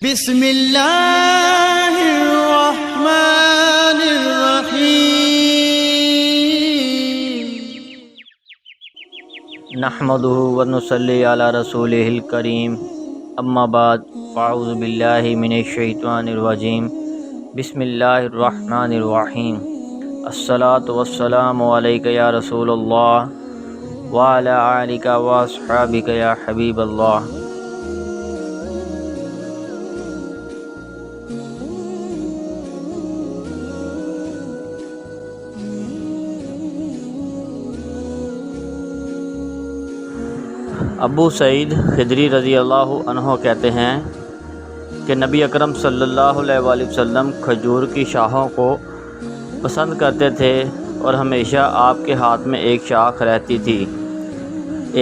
बिस्मिल्लाहिर्रहमानिर्रहीम नहमदुहु व नुसल्ली अला रसूलिहिल करीम अम्मा बाद फ़अऊज़ु बिल्लाहि मिनश शैतानिर रजीम बिस्मिल्लाहिर्रहमानिर्रहीम अस्सलातु वस्सलामु अलैका या रसूलल्लाह व अला आलिका व अस्हाबिका या हबीबल्लाह। अबू सईद खिदरी रज़ी अल्लाह अन्हो कहते हैं कि नबी अकरम सल्लल्लाहु अलैहि वसल्लम खजूर की शाखों को पसंद करते थे और हमेशा आपके हाथ में एक शाख रहती थी।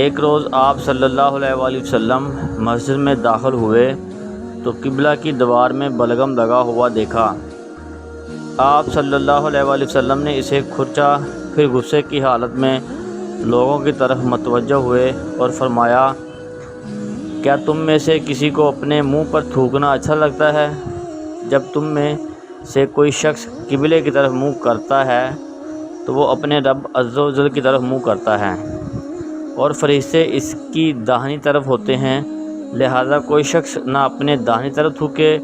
एक रोज़ आप सल्लल्लाहु अलैहि वसल्लम मस्जिद में दाखिल हुए तो किबला की दीवार में बलगम लगा हुआ देखा। आप सल्लल्लाहु अलैहि वसल्लम ने इसे खुरचा, फिर गुस्से की हालत में लोगों की तरफ मतवज्जह हुए और फरमाया, क्या तुम में से किसी को अपने मुंह पर थूकना अच्छा लगता है? जब तुम में से कोई शख्स किबले की तरफ मुंह करता है तो वो अपने रब अज़्ज़ा व जल की तरफ मुंह करता है और फरिश्ते इसकी दाहिनी तरफ होते हैं। लिहाजा कोई शख्स ना अपने दाहिनी तरफ थूके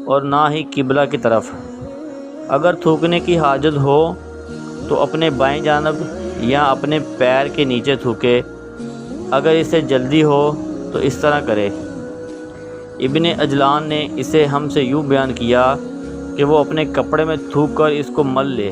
और ना ही किबला की तरफ। अगर थूकने की हाजत हो तो अपने बाएं जानब या अपने पैर के नीचे थूके। अगर इसे जल्दी हो तो इस तरह करे। इब्ने अजलान ने इसे हमसे यूँ बयान किया कि वो अपने कपड़े में थूक कर इसको मल ले।